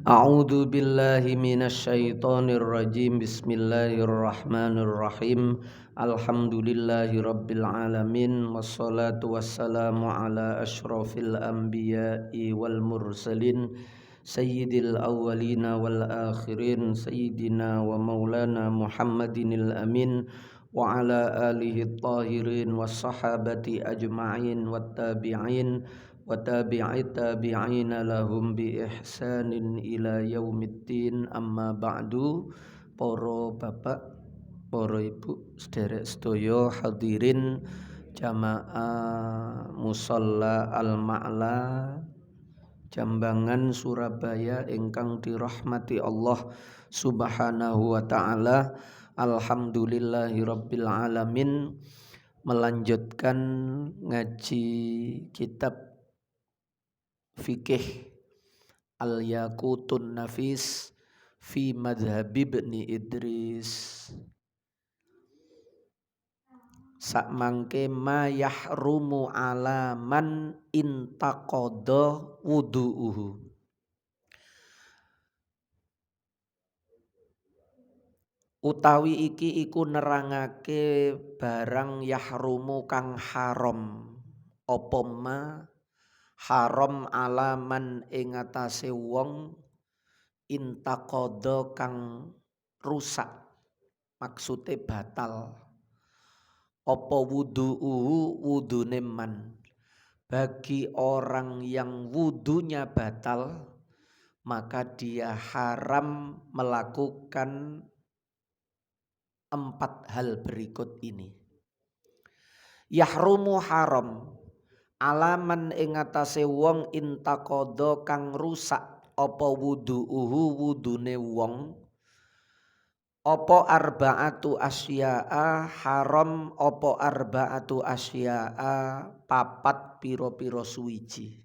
A'udzu billahi minasyaitonir rajim. Bismillahirrahmanirrahim. Alhamdulillahi rabbil alamin. Wassalatu wassalamu ala asyrafil anbiya'i wal mursalin. Sayyidil awwalina wal akhirin. Sayyidina wa maulana Muhammadinil amin. Wa ala alihi tahirin was sahabati ajma'in wat tabi'in wa tabi'it tabi'ina lahum bi ihsanin ila yaumiddin. Amma ba'du. Para bapak, para ibu, sederek sedaya hadirin jamaah musalla Al-Ma'la Jambangan Surabaya ingkang dirahmati Allah Subhanahu wa taala. Alhamdulillahirabbil alamin. Melanjutkan ngaji kitab fikih Al-Yaqutun Nafis fi madhhab Ibni Idris. Sakmangke ma yahrumu ala man intaqadha wudu'uhu. Utawi iki iku nerangake barang yahrumu kang haram. Apa ma haram alaman ing atase wong intaqadha kang rusak, maksude batal. Apa wudu'uhu wudune man. Bagi orang yang wudunya batal, maka dia haram melakukan 4 hal berikut ini. Yahrumu haram alaman ing atase wong intaqadha kang rusak apa wudu'uhu wudune wong. Apa arba'atu asya'a haram apa arba'atu asya'a papat pira-pira suwiji.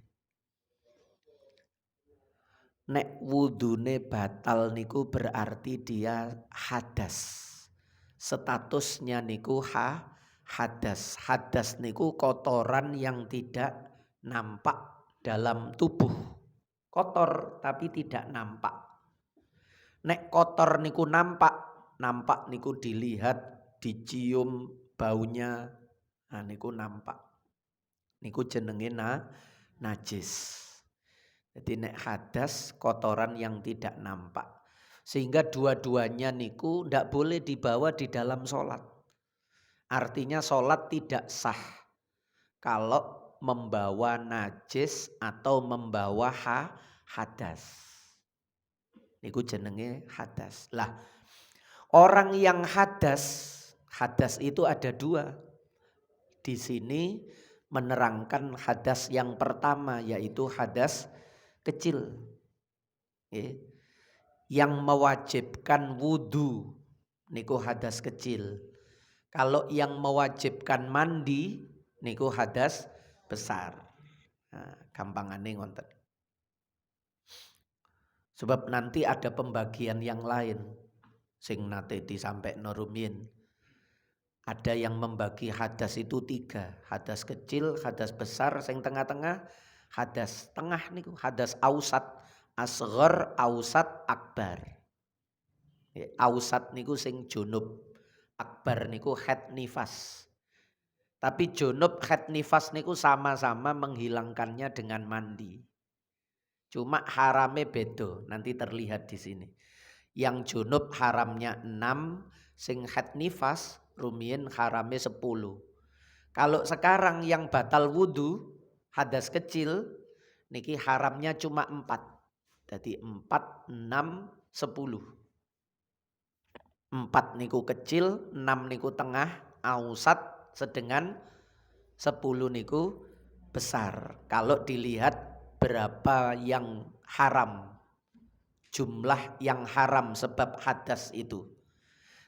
Nek wudune batal niku berarti dia hadas. Statusnya niku hadas. Hadas niku kotoran yang tidak nampak dalam tubuh. Kotor tapi tidak nampak. Nek kotor niku nampak niku dilihat, dicium baunya. Nah niku nampak. Niku jenenge najis. Jadi nek hadas kotoran yang tidak nampak. Sehingga dua-duanya niku ndak boleh dibawa di dalam sholat. Artinya sholat tidak sah kalau membawa najis atau membawa hadas. Niku jenenge hadas. Lah, orang yang hadas itu ada 2. Di sini menerangkan hadas yang pertama yaitu hadas kecil. Yang mewajibkan wudu niku hadas kecil. Kalau yang mewajibkan mandi niku hadas besar. Nah, gampangane ngoten. Sebab nanti ada pembagian yang lain sing nate disampekno rumiyin. Ada yang membagi hadas itu 3, hadas kecil, hadas besar, sing tengah-tengah hadas tengah niku hadas ausat, asghar, ausat, akbar. Ausat niku sing junub, akbar niku haid nifas. Tapi junub haid nifas niku sama-sama menghilangkannya dengan mandi. Cuma harame bedo, nanti terlihat di sini. Yang junub haramnya 6, sing haid nifas rumiyin harame 10. Kalau sekarang yang batal wudu hadas kecil niki haramnya cuma 4. Jadi 4, 6, 10. 4 niku kecil, 6 niku tengah, ausat, sedengan, 10 niku besar. Kalau dilihat berapa yang haram, jumlah yang haram sebab hadas itu.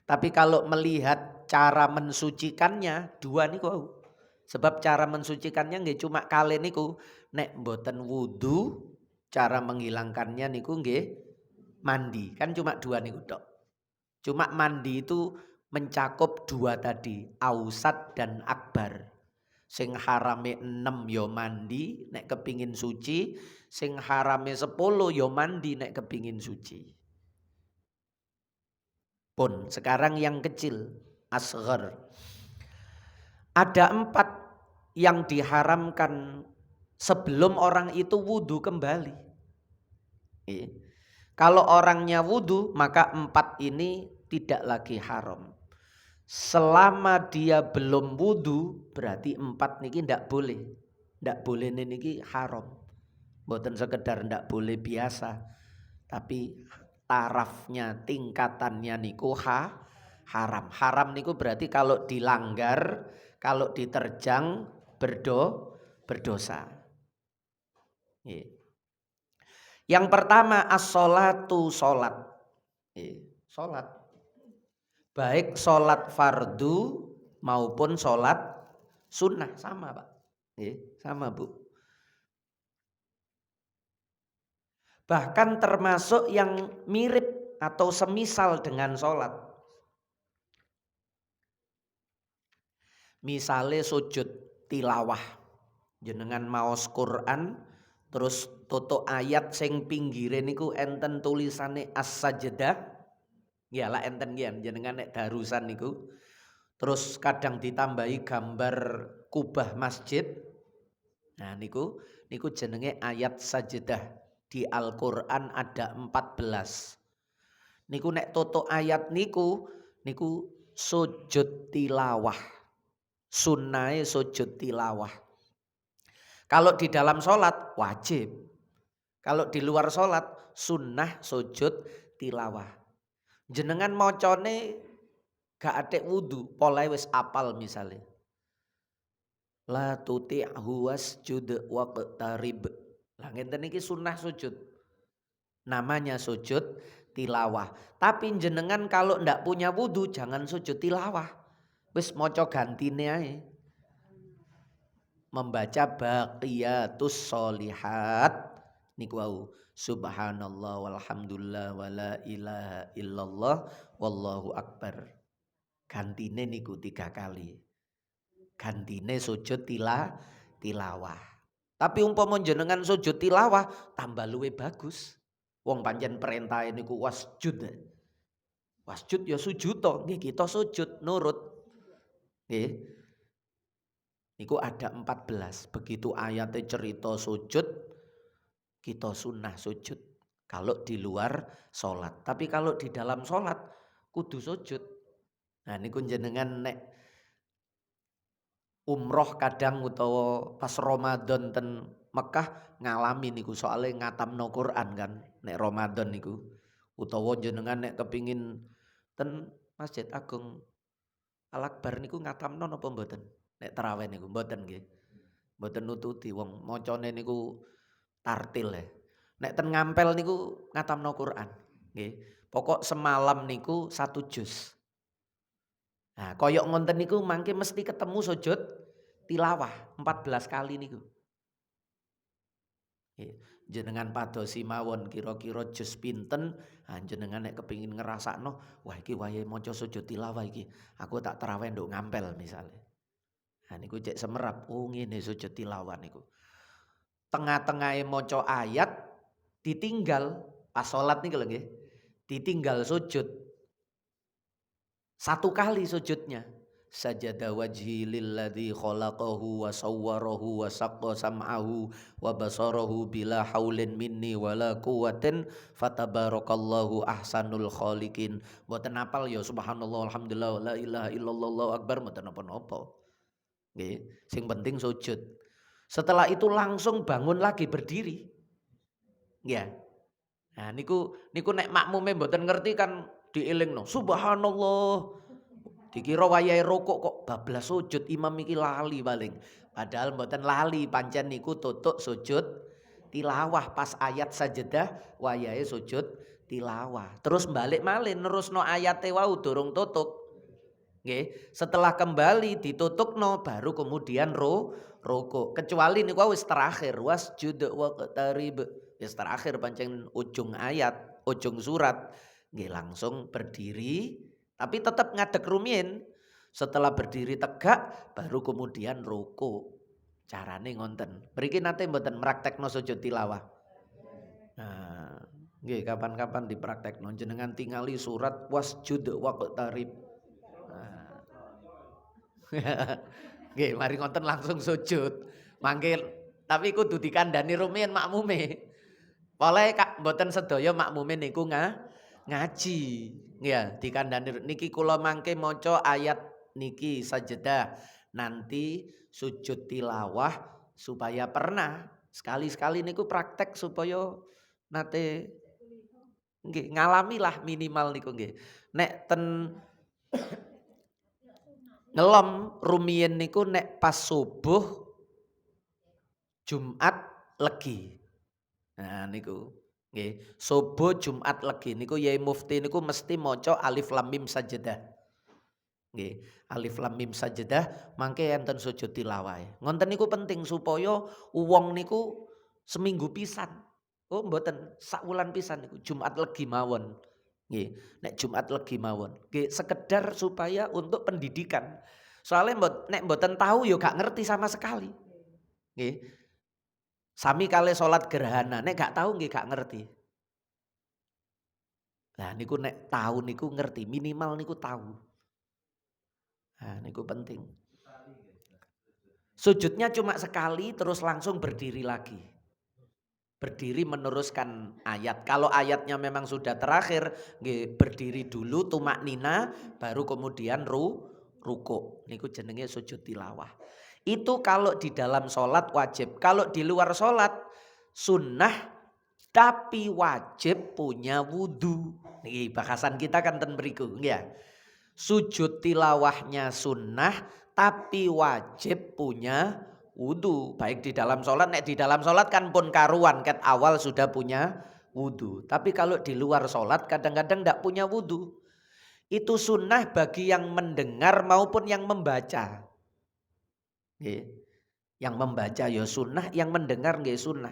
Tapi kalau melihat cara mensucikannya 2 niku. Sebab cara mensucikannya nggih cuma kali niku nek mboten wudu, cara menghilangkannya niku nggih mandi. Kan cuma 2 niku tok. Cuma mandi itu mencakup 2 tadi, ausat dan akbar. Sing harame 6 yo mandi nek kepingin suci, sing harame 10 yo mandi nek kepingin suci. Pun sekarang yang kecil, asghar. Ada 4 yang diharamkan sebelum orang itu wudu kembali. Kalau orangnya wudu maka 4 ini tidak lagi haram. Selama dia belum wudu berarti 4 niki ndak boleh. Ndak boleh niki haram. Mboten sekedar ndak boleh biasa. Tapi tarafnya, tingkatannya niku haram. Haram niku berarti kalau dilanggar, kalau diterjang berdosa. Yang pertama as-sholatu sholat. Sholat. Baik sholat fardu maupun sholat sunnah. Sama Pak. Sama Bu. Bahkan termasuk yang mirip atau semisal dengan sholat. Misalnya sujud tilawah. Jenengan maos Quran terus toto ayat sing pinggire niku enten tulisane as-sajdah. Ya lah enten gian jenengan nek darusan niku. Terus kadang ditambahi gambar kubah masjid. Nah niku jenenge ayat sajdah. Di Al-Qur'an ada 14. Niku nek toto ayat niku sujud tilawah. Sunnahe sujud tilawah. Kalau di dalam sholat wajib. Kalau di luar sholat sunnah sujud tilawah. Jenengan mocone gak atik wudu, polahe wis apal misalnya. La tuti'hu wasjud waqtarib. Lah ngenten iki sunnah sujud. Namanya sujud tilawah. Tapi jenengan kalau ndak punya wudu jangan sujud tilawah. Wis maca gantine ae. Membaca baqiyatus sholihat niku wau. Subhanallah walhamdulillah wala ilaha illallah wallahu akbar. Gantine niku 3 kali. Gantine sujud tilawah. Tapi umpama jenengan sujud tilawah tambah luwe bagus. Wong pancen perintah niku wasjud. Wasjud ya sujud to, nggih kita sujud nurut. Nggih. Niku ada 14. Begitu ayatnya cerita sujud, kita sunnah sujud. Kalau di luar sholat. Tapi kalau di dalam sholat, kudu sujud. Nah niku jenengan nek umroh kadang utawa pas Ramadan ten Mekah ngalami niku soalnya ngatamno Quran kan nek Ramadan niku. Utawa jenengan nek kepingin ten Masjid Agung Al-Akbar niku ngatamno napa mboten? Nek tarawih niku mboten nggih. Mboten nututi wong macane niku tartil ya. Nek ten ngampel niku ngatamno Quran nggih. Pokok semalam niku 1 juz. Nah, koyok ngonten niku mangke mesti ketemu sujud tilawah 14 kali niku. Jenengan padosi mawon kira-kira juz pinten, jenengan nek kepengin ngrasakno, wah iki wayahe maca sujud tilawah iki. Aku tak tarawih nduk ngampel misalnya. Nah niku cek semerap, oh ngene sujud tilawah niku. Tengah-tengahe maca ayat ditinggal pas salat niku lho nggih. Ditinggal sujud. 1 kali sujudnya. Sajada wajhi lilladzi khalaqahu wa sawwarahu wa saqqa sam'ahu wa basarahu bila haulin minni wala quwwatin fatabarakallahu ahsanul khaliqin. Mboten apal ya subhanallah alhamdulillah la ilaha illallah Allahu akbar mboten napa-napa. Nggih, sing penting sujud. Setelah itu langsung bangun lagi berdiri. Ya. Nah niku nek makmume mboten ngerti kan dielingno subhanallah. Dikira wayahe rukuk kok bablas sujud imam iki lali paling. Padahal mboten lali pancen niku tutuk sujud tilawah pas ayat sajdah wayahe sujud tilawah. Terus balik malih nerusno ayate wau durung tutuk. Nggih, setelah kembali ditutukno baru kemudian rukuk. Kecuali niku wis terakhir wasjud waqtarib. Wis terakhir pancen ujung ayat, ujung surat. Nggih langsung berdiri tapi tetap ngadeg rumiyin. Setelah berdiri tegak baru kemudian ruku. Carane ngonten. Mriki nate mboten mraktekno sujud tilawah. Nah, nggih kapan-kapan dipraktekno jenengan tingali surat wasjud waqtarib. Nah. Nggih, mari ngoten langsung sujud. Mangke tapi kudu dikandani rumiyin makmume. Pokoke mboten sedaya makmume niku ngaji. Ya, dikandani niki kula mangke maca ayat niki sajadah. Nanti sujud tilawah supaya pernah. Sekali-sekali niku praktek supaya nate nggih ngalamilah minimal niku nggih. Nek ten ngelom rumiyin niku nek pas subuh Jumat Legi. Nah niku nggih, subuh Jumat Legi niku Yai Mufti niku mesti maca alif lam mim sajadah. Nggih, alif lam mim sajadah mangke enten sujud tilawah. Ngonten niku penting supaya wong niku seminggu pisan. Oh mboten, sak wulan pisan niku Jumat Legi mawon. Nggih, nek Jumat Legi mawon. Nggih, sekedar supaya untuk pendidikan. Soalnya nek mboten tahu yo gak ngerti sama sekali. Nggih. Sami kali salat gerhana, nek gak tahu nggih gak ngerti. Nah niku nek tahu niku ngerti, minimal niku tahu. Nah niku penting. Sujudnya cuma sekali terus langsung berdiri lagi. Berdiri meneruskan ayat. Kalau ayatnya memang sudah terakhir, berdiri dulu tumak nina, baru kemudian ruku. Niku jenenge sujud tilawah. Itu kalau di dalam sholat wajib. Kalau di luar sholat sunnah tapi wajib punya wudhu. Nih bahasan kita kan ten beriku ya. Sujud tilawahnya sunnah tapi wajib punya wudhu. Baik di dalam sholat, nek di dalam sholat kan pun karuan ket awal sudah punya wudhu. Tapi kalau di luar sholat kadang-kadang tidak punya wudhu. Itu sunnah bagi yang mendengar maupun yang membaca. Yang membaca ya sunnah, yang mendengar nggih sunnah.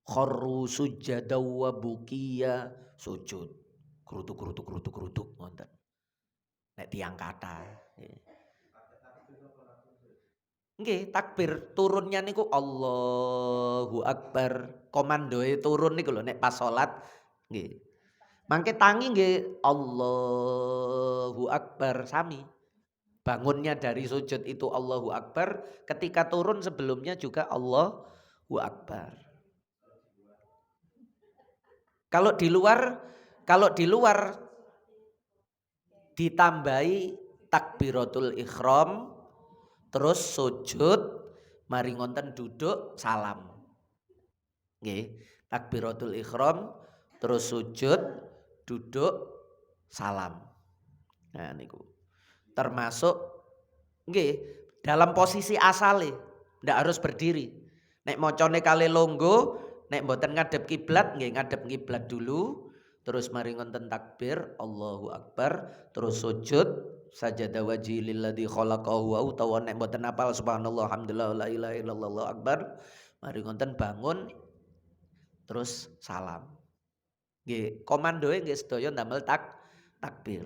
Kharru sujada wa bukiya, sujud. Kerutuk ngoten. Nek tiyang kata. Nggih, takbir turunnya niku Allahu Akbar. Komandoe turun niku lho nek pas salat nggih. Mangke tangi nggih Allahu Akbar sami. Bangunnya dari sujud itu Allahu Akbar, ketika turun sebelumnya juga Allahu Akbar. Kalau di luar ditambahi takbiratul ihram, terus sujud, mari ngonten duduk salam. Nggih, takbiratul ihram, terus sujud, duduk salam. Nah niku. Termasuk nggih dalam posisi asale, ndak harus berdiri. Nek mocone kali longgo, nek mboten ngadep kiblat nggih ngadep kiblat dulu, terus mari ngonten takbir Allahu Akbar, terus sujud sajada wajhi lilladzi khalaqahu utawa nek mboten apal subhanallah alhamdulillah la ilaha illallah Allahu Akbar, mari ngonten bangun terus salam. Nggih, komandoe nggih sedaya ndamel takbir.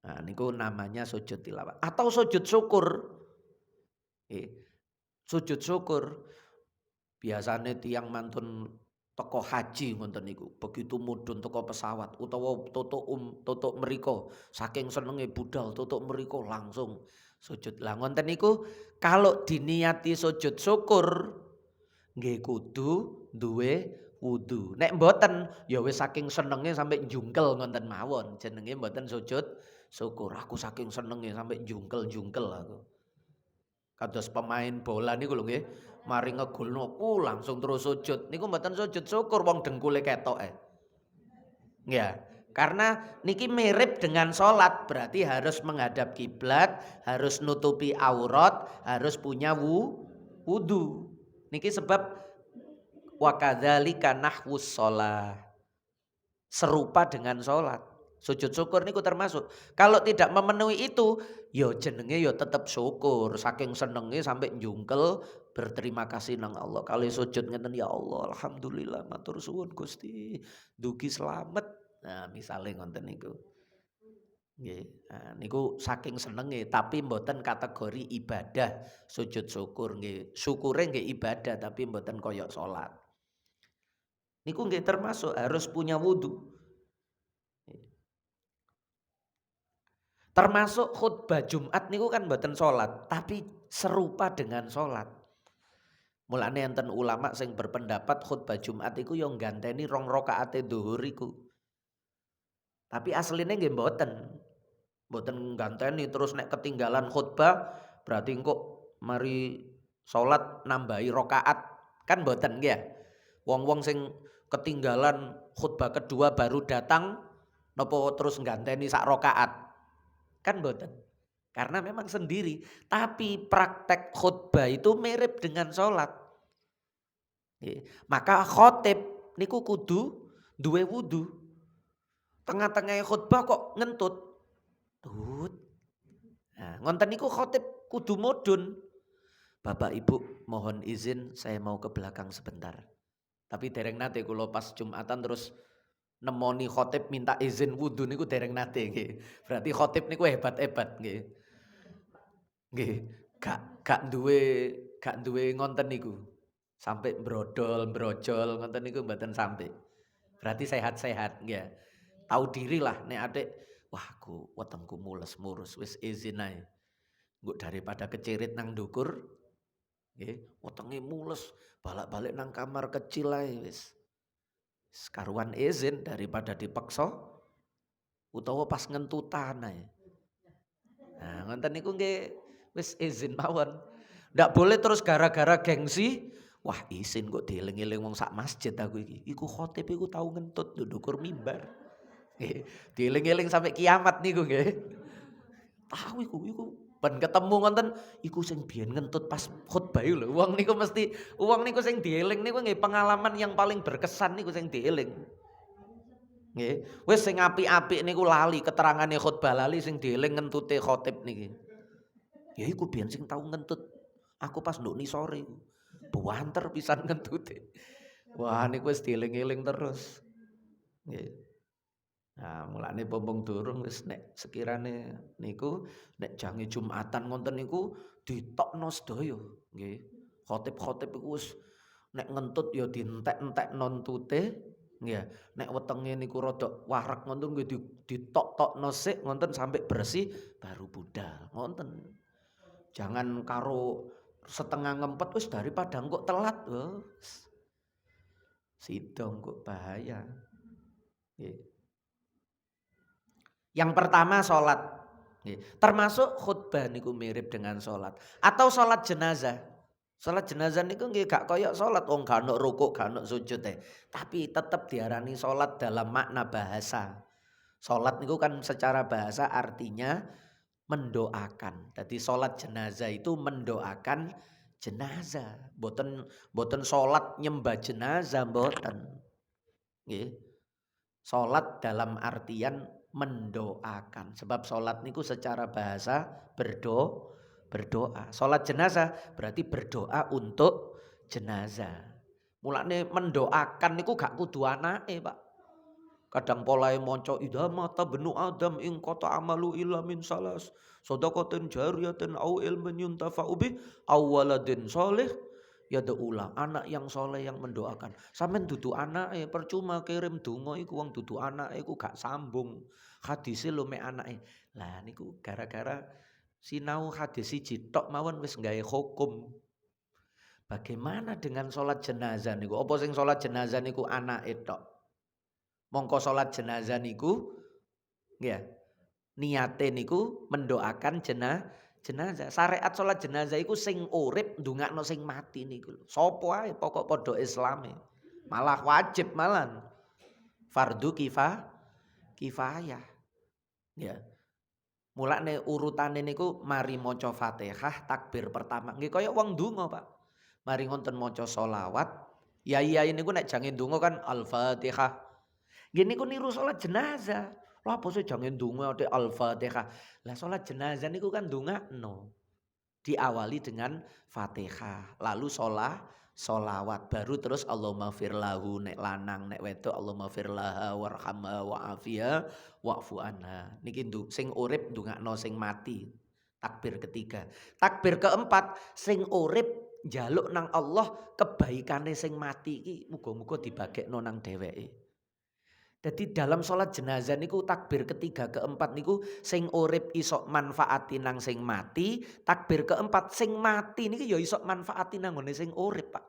Nah, niku namanya sujud tilawah atau sujud syukur. Sujud syukur. Biasanya tiang mantun toko haji ngoten niku. Begitu mudhun toko pesawat utawa tutuk mriko saking senenge budal tutuk mriko langsung sujud. Lah ngoten niku kalau diniati sujud syukur nggih kudu duwe wudu. Nek mboten ya wis saking senenge sampai njungkel ngoten mawon. Jenenge mboten sujud syukur. Aku saking senenge sampai jungkel-jungkel aku. Kados pemain bola niku lho nggih, mari ngegolno langsung terus sujud. Niku mboten sujud syukur wong dengkule ketoke. Ya, karena niki mirip dengan sholat, berarti harus menghadap kiblat, harus nutupi aurat, harus punya wudu. Niki sebab wa kadzalika nahwus shalah. Serupa dengan sholat. Sujud syukur niku termasuk. Kalau tidak memenuhi itu, yo jenenge yo tetap syukur. Saking senenge sampai njungkel berterima kasih nang Allah. Kalau sujud ngeten ya Allah, alhamdulillah matur suwun Gusti. Dugi selamat. Nah, misalnya ngoten niku. Nggih. Nah, niku saking senenge tapi mboten kategori ibadah sujud syukur nggih. Syukure nggih ibadah tapi mboten koyok salat. Niku nggih termasuk harus punya wudu. Termasuk khutbah Jumat niku kan mboten salat, tapi serupa dengan salat. Mulane enten ulama sing berpendapat khutbah Jumat iku yo ngganteni 2 rakaate dhuwur iku. Tapi asline nggih mboten. Mboten ganteni terus nek ketinggalan khutbah berarti engko mari salat nambahi rakaat, kan mboten nggih ya. Wong-wong sing ketinggalan khutbah kedua baru datang napa terus ganteni sak rakaat, kan mboten. Karena memang sendiri, tapi praktek khutbah itu mirip dengan salat. Maka khotib niku kudu duwe wudu. Tengah-tengah khutbah kok ngentut. Tut. Nah, ngonten niku khotib kudu mudun. Bapak Ibu mohon izin saya mau ke belakang sebentar. Tapi dereng nate kula pas Jumatan terus nemoni khotib minta izin wudu niku dereng nate nggih. Berarti khotib niku hebat-hebat nggih. Nggih, gak duwe ngonten niku. Sampai brodol, brojol ngonten niku mboten sampai. Berarti sehat-sehat nggih. Tahu diri lah nek adik, wah aku wetengku mules murus wis izin ae. Engko daripada kecirit nang ndukur nggih, wetenge mules balak-balik nang kamar kecil ae wis. Karuan izin daripada dipaksa utawa pas ngentutan ae. Nah, ngoten niku nggih wis izin mawon. Ndak boleh terus gara-gara gengsi, wah izin kok dieling-eling wong sak masjid aku iki. Iku khotib iku tau ngentut ndukur mimbar. Nggih, dieling-eling sampai kiamat niku nggih. Tahu iku ben ketemu ngoten iku sing biyen ngentut pas khutbah lho. Wong niku sing dieling niku nggih pengalaman yang paling berkesan niku sing dieling. Nggih, wis sing apik-apik niku lali keterangane khutbah lali sing dieling ngentute khotib niki. Ya iku biyen sing tau ngentut. Aku pas nduk nisore iku. Buanter pisan ngentute. Wah niku wis dieling-eling terus. Nggih. Nah, mulane pompong durung wis nek sekirane niku nek jange Jumatan ngonten niku ditokno sedaya nggih. Khotib-khotib iku wis nek ngentut ya dientek-entek nontute nggih. Nek wetenge niku rada wareg ngonten nggih ditok-tokno sik ngonten sampai bersih baru budal ngonten. Jangan karo setengah ngempet wis daripada engko telat wes. Sidong kok bahaya. Nggih. Yang pertama sholat. Termasuk khutbah niku mirip dengan sholat. Atau sholat jenazah. Sholat jenazah niku nggih gak koyok sholat. Wong gak ono rukuk, gak ono sujud tapi tetap diarani sholat dalam makna bahasa. Sholat niku kan secara bahasa artinya mendoakan. Jadi sholat jenazah itu mendoakan jenazah. Boten sholat nyembah jenazah boten. Sholat dalam artian mendoakan. Sebab sholat niku secara bahasa berdoa. Sholat jenazah berarti berdoa untuk jenazah. Mulane mendoakan niku gak kudu anake, Pak. Kadang polahe maca idza mata benu adam ing qata amalu illa min salas. Shadaqatin jariyatin au ilmin yuntafa'u bih aw waladin sholih yad'ula. Anak yang soleh yang mendoakan. Sampeyan dudu anake percuma kirim donga iku wong dudu anake iku gak sambung. Hadise lho mek anake. Lah niku gara-gara sinau hadis siji tok mawon wis gawe hukum. Bagaimana dengan sholat jenazah niku? Apa sing sholat jenazah niku anake tok? Mongko sholat jenazah niku ya niate niku mendoakan jenazah. Syariat sholat jenazah iku sing urip ndongakno sing mati niku. Sapa ae pokok padha Islame. Malah wajib malan. Fardu kifayah. Ya. Mulane urutane niku mari maca Fatihah takbir pertama. Nggih kaya wong ndonga, Pak. Mari ngonten maca sholawat. Yai-yai niku nek jange ndonga kan Al-Fatihah. Nggih niku niru salat jenazah. Lha apa sih jange ndonga ate Al-Fatihah. Lah salat jenazah niku kan ndongakno. Diawali dengan Fatihah, lalu Sholawat baru terus Allahumma firlahu nek lanang nek wedok Allahumma firlaha warhamha wa'afiha wa'fu anha. Niki sing urip ndongakno sing mati. Takbir ketiga. Takbir keempat sing urip njaluk nang Allah kebaikane sing mati iki muga-muga dibagekno nang dheweke. Jadi dalam sholat jenazah niku takbir ketiga keempat niku sing urip isok manfaati nang sing mati, takbir keempat sing mati niki ya isok manfaati nang ngene sing urip, Pak.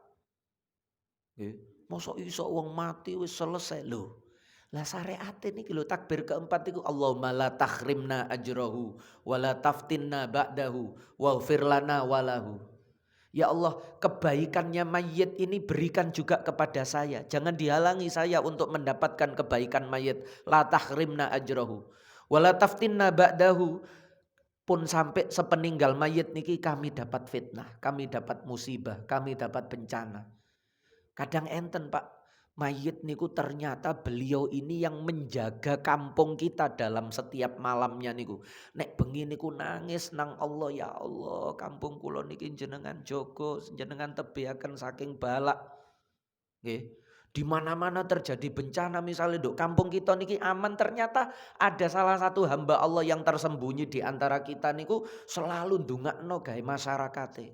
Nggih. Mosok iso wong mati wis selesai lho. Lah syariate niki lho takbir keempat niku Allahumma la tahrimna ajrahu wa la taftinna ba'dahu waghfir lana walahu. Ya Allah, kebaikannya mayit ini berikan juga kepada saya. Jangan dihalangi saya untuk mendapatkan kebaikan mayit. La tahrimna ajrahu. Wala taftinna ba'dahu. Pun sampai sepeninggal mayit niki kami dapat fitnah. Kami dapat musibah. Kami dapat bencana. Kadang enten Pak. Mayit niku ternyata beliau ini yang menjaga kampung kita dalam setiap malamnya niku. Nek bengi niku nangis nang Allah, ya Allah, kampung kula niki jenengan jogo, jenengan tebiaken saking balak. Nggih. Di mana-mana terjadi bencana misalnya dok kampung kita niki aman, ternyata ada salah satu hamba Allah yang tersembunyi di antara kita niku selalu ndongakno gawe masyarakate.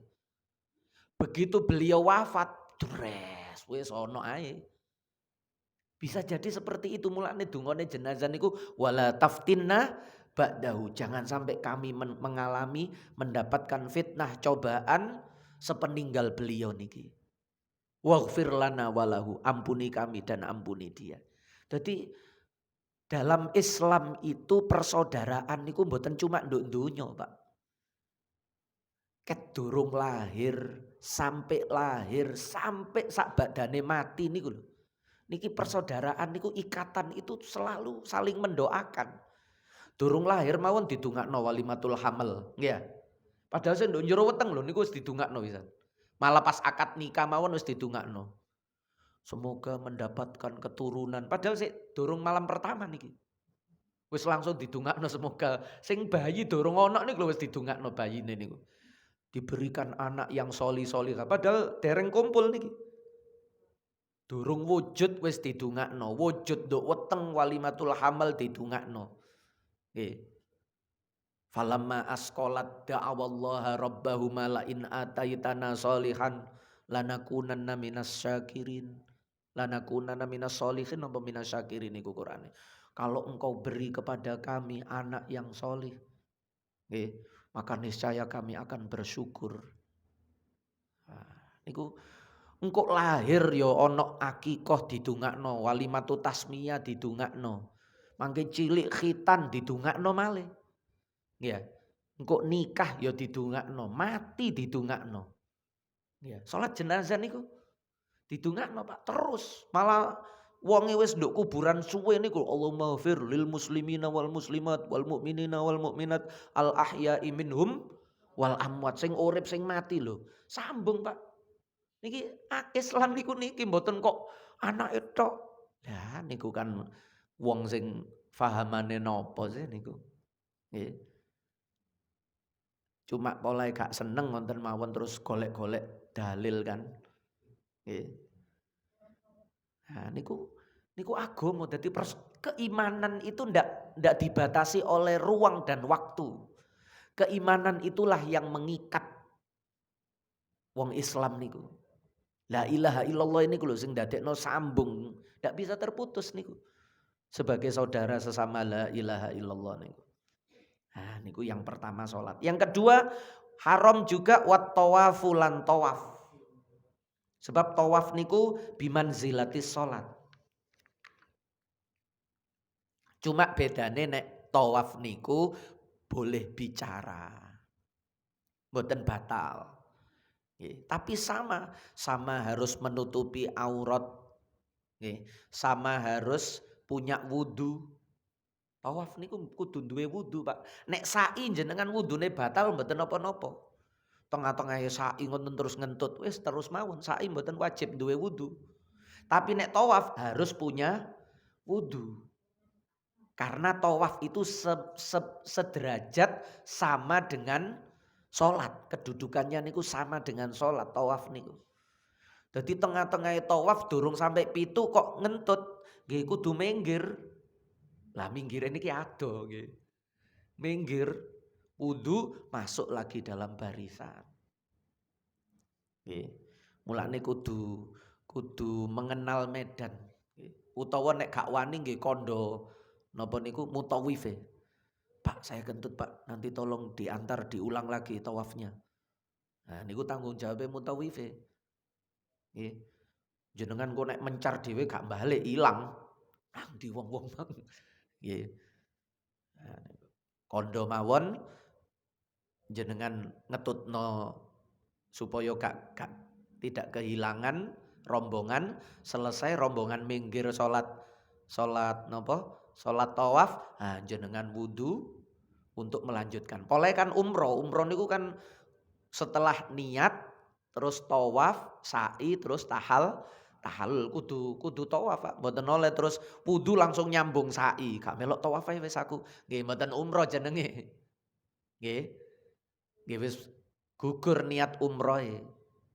Begitu beliau wafat, dres wis ono ae. Bisa jadi seperti itu mulane dungane jenazah niku wala taftinna ba'dahu. Jangan sampai kami mengalami mendapatkan fitnah cobaan sepeninggal beliau niki. Waghfir lana walahu, ampuni kami dan ampuni dia. Jadi dalam Islam itu persaudaraan niku mboten cuma nduk donya, Pak. Ket durung lahir sampai sak badane mati niku lho. Niki persaudaraan niku ikatan itu selalu saling mendoakan. Durung lahir mawon didongakno walimatul hamil, nggih. Padahal sing nduk njero weteng lho niku wis didongakno pisan. Malah pas akad nikah mawon wis didongakno. Semoga mendapatkan keturunan. Padahal sik durung malam pertama niki. Wis langsung didongakno semoga sing bayi durung ana niku wis didongakno bayine niku. Diberikan anak yang soli-solihah. Padahal dereng kumpul niki. Durung wujud wis didongakno, wujud nduk weteng walimatul hamal didongakno. Nggih. Falamma asqalat da'awallaha rabbahuma la in ataitana sholihan lanakunanna minas syakirin. Lanakunanna minas sholihin apa minas syakirin niku Qur'ane. Kalau engkau beri kepada kami anak yang solih, nggih, maka niscaya kami akan bersyukur. Nah, niku engkau lahir yo ono akikoh didongakno, walimatu tasmiyah didongakno. Mangke cilik khitan didongakno malih. Ya. Engkau nikah yo didongakno, mati didongakno. Ya, salat jenazah niku didongakno Pak terus. Malah wonge wis nduk kuburan suwe niku Allahumma fir lil muslimina wal muslimat wal mu'minina wal mu'minat al ahya'i minhum wal amwat, sing urip sing mati lho. Sambung Pak. Niki Islam niku niki mboten kok anake tok. Lah niku kan wong sing fahamane napa sih niku. Nggih. Cuma pola gak seneng wonten mawon terus golek-golek dalil kan. Nggih. Nah niku agama. Dadi keimanan itu ndak dibatasi oleh ruang dan waktu. Keimanan itulah yang mengikat wong Islam niku. La ilaha illallah ini lho sing dadekno sambung, ndak bisa terputus niku. Sebagai saudara sesama la ilaha illallah niku. Nah, niku yang pertama salat. Yang kedua, haram juga wat tawafu lan tawaf. Sebab tawaf niku bimanzilatis salat. Cuma bedane nek tawaf niku boleh bicara. Mboten batal. Tapi sama harus menutupi aurat, sama harus punya wudu. Tawaf niku kudu duwe wudu Pak. Nek sa'i jenengan wudune batal mboten napa-napa. Tengah-tengah sa'i ngoten terus ngentut, wis terus mawon sa'i mboten wajib duwe wudu. Tapi nek tawaf harus punya wudu. Karena tawaf itu sederajat sama dengan sholat. Kedudukannya niku sama dengan sholat tawaf niku. Dadi tengah-tengahe tawaf durung sampai pitu kok ngentut, nggih kudu minggir. Lah minggire niki ado nggih. Minggir, wudu, masuk lagi dalam barisan. Nggih. Mulane kudu mengenal medan. Utawa nek gak wani nggih kandha napa niku mutawif. Pak saya kentut Pak, nanti tolong diantar diulang lagi tawafnya. Nah niku tanggung jawabnya mutawif. Nggih. Jenengan kok nek mencar dhewe gak balik ilang. Ndi wong-wong mang. Nggih. Nah, kandha mawon jenengan ngetutno supaya gak tidak kehilangan rombongan, selesai rombongan minggir salat napa? Salat tawaf, jenengan wudu untuk melanjutkan. Pole kan umroh niku kan setelah niat terus tawaf, sa'i terus tahallul kudu tawaf Pak. Mboten oleh terus wudu langsung nyambung sa'i, gak melok tawaf ae wis aku. Nggih mboten umroh jenenge. Nggih. Nggih wis gugur niat umrohe.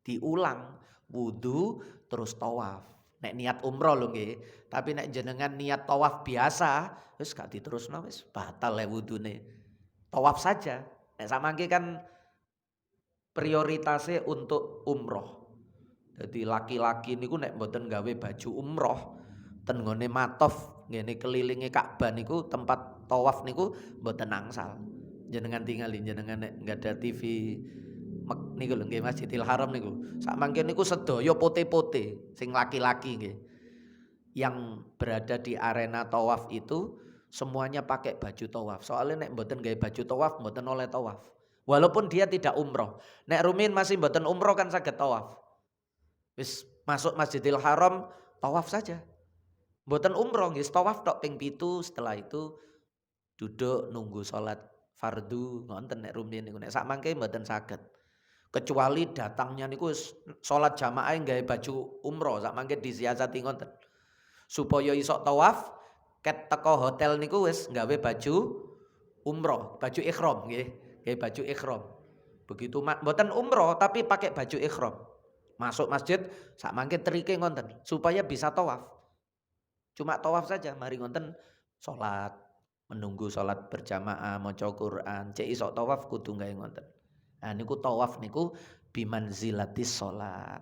Diulang wudu terus tawaf. Nek niat umroh lho nggih. Tapi nek jenengan niat tawaf biasa wis gak diterusno wis batal le wudune. Tawaf saja. Nek samangke kan prioritasnya untuk umroh. Jadi laki-laki niku nek mboten gawe baju umroh ten nggone matof ngene kelilinge Ka'bah niku tempat tawaf niku mboten angsal. Jenengan tingali jenengan nek enggak ada TV niku lho nggih Masjidil Haram niku. Sak mangke niku sedaya pote-pote sing laki-laki nggih. Yang berada di arena tawaf itu semuanya pakai baju tawaf. Soalnya nek mboten gawe baju tawaf mboten oleh tawaf. Walaupun dia tidak umroh. Nek rumiyin masih mboten umroh kan saged tawaf. Wis masuk Masjidil Haram tawaf saja. Mboten umroh nggih tawaf tok ping 7, setelah itu duduk nunggu salat fardu ngoten nek rumiyin niku. Nek sak mangke mboten saged. Kecuali datangnya niku salat jamaah nggawe baju umroh sak mangke disiasati ngoten. Supaya iso tawaf ket teko hotel niku wis nggawe baju umroh, baju ihram nggih, nggawe baju ihram. Begitu mboten umroh tapi pakai baju ihram. Masuk masjid sak mangke trike ngonten supaya bisa tawaf. Cuma tawaf saja mari ngonten salat, menunggu salat berjamaah maca Quran, cek iso tawaf kudu gawe ngonten. Nah niku tawaf niku bimanzilatis salat.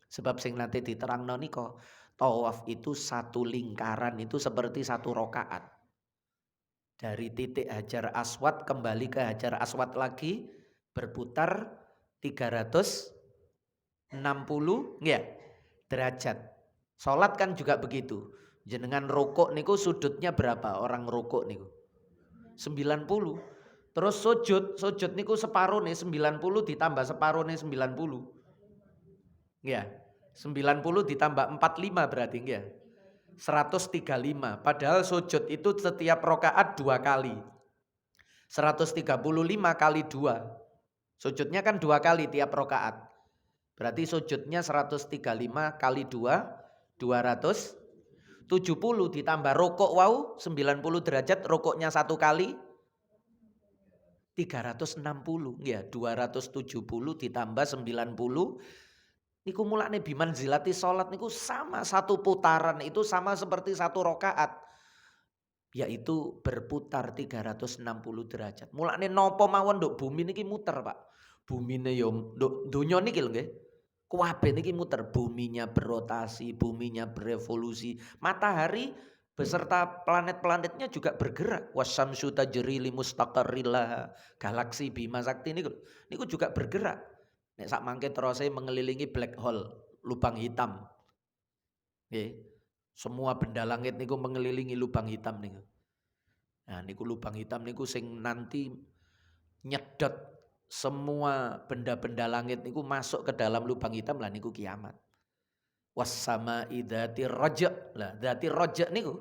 Sebab sing nanti diterangno nika tawaf itu satu lingkaran itu seperti satu rokaat. Dari titik Hajar Aswad kembali ke Hajar Aswad lagi berputar 360 ya, derajat. Salat kan juga begitu. Jenengan rukuk niku sudutnya berapa orang rukuk niku? 90. Terus sujud niku separuh nih 90 ditambah separuh nih 90. Ya. 90 ditambah 45 berarti ya. 135. Padahal sujud itu setiap rakaat 2 kali. 135 kali 2. Sujudnya kan 2 kali tiap rakaat. Berarti sujudnya 135 kali 2 270 ditambah rukuk wau 90 derajat rukuknya 1 kali 360 ya 270 ditambah 90 niku mulane bimanzilati salat niku sama satu putaran itu sama seperti satu rakaat. Yaitu berputar 360 derajat. Mulane napa mawon nduk bumi niki muter, Pak. Bumine ya nduk donya niki lho nggih. Kabeh niki muter, buminya berotasi, buminya berevolusi. Matahari beserta planet-planetnya juga bergerak. Wasyamsu tajri limustaqarril laha. Galaksi Bima Sakti niku juga bergerak. Nek sak mangke terose mengelilingi black hole, lubang hitam. Nggih. Semua benda langit niku mengelilingi lubang hitam niku. Nah niku lubang hitam niku sing nanti nyedot semua benda-benda langit niku masuk ke dalam lubang hitam lah niku kiamat. Wassama'i dzatir raja. Lah dzatir raja niku.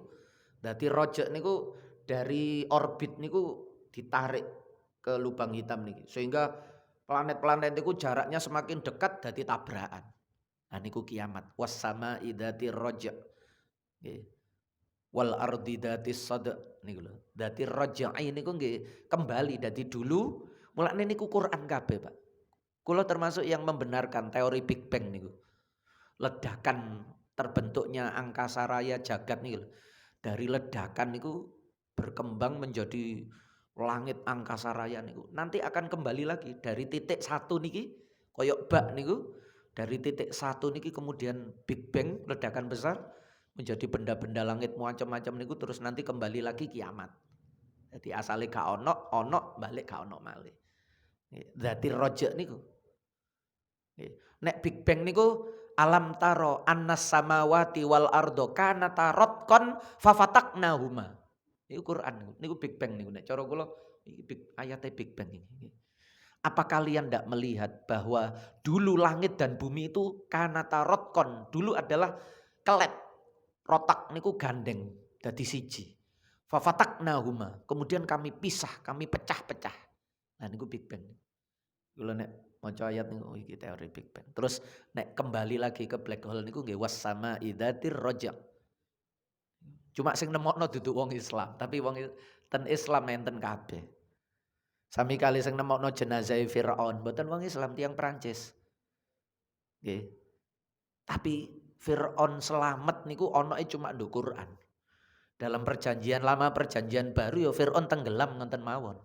Dzatir raja niku dari orbit niku ditarik ke lubang hitam niki. Sehingga planet-planet itu jaraknya semakin dekat dadi tabrakan. Nah niku kiamat. Wassama'i dzatir raja. Nggih. Wal ardi dzatis sada niku lho. Dzatir raja'i niku nggih kembali dadi dulu. Mulane niku Quran kabeh, Pak. Kula termasuk yang membenarkan teori Big Bang niku. ledakan terbentuknya angkasa raya jagat nih lho. Dari ledakan niku berkembang menjadi langit angkasa raya niku. Nanti akan kembali lagi dari titik satu niki koyok bak niku, dari titik satu niki kemudian Big Bang ledakan besar menjadi benda-benda langit macam-macam niku terus nanti kembali lagi kiamat. Jadi asale gak ono balik gak ono malih. Dzati rojak niku. Nek Big Bang niku alam taro annas samawati wal ardo kanata ratqan fafataknahuma. Niku Quran niku Big Bang niku nek cara kula iki ayate Big Bang ini. Apa kalian tidak melihat bahwa dulu langit dan bumi itu kanata ratqan, dulu adalah kelet. Rotak niku gandeng dadi siji. Fafataknahuma. Kemudian kami pisah, kami pecah-pecah. Nah niku Big Bang. Kula nek maca ayat niku oh iki teori Big Bang. Terus nek kembali lagi ke black hole niku nggih wassama idzatir rajaq. Cuma sing nemokno duduk wong Islam, tapi wong ten Islam enten kabeh. Sami kali sing nemokno jenazah Firaun, mboten wong Islam tiyang Prancis. Nggih. Tapi Firaun selamat niku onoke cuma nduk Quran. Dalam perjanjian lama, perjanjian baru ya Firaun tenggelam ngenten mawon.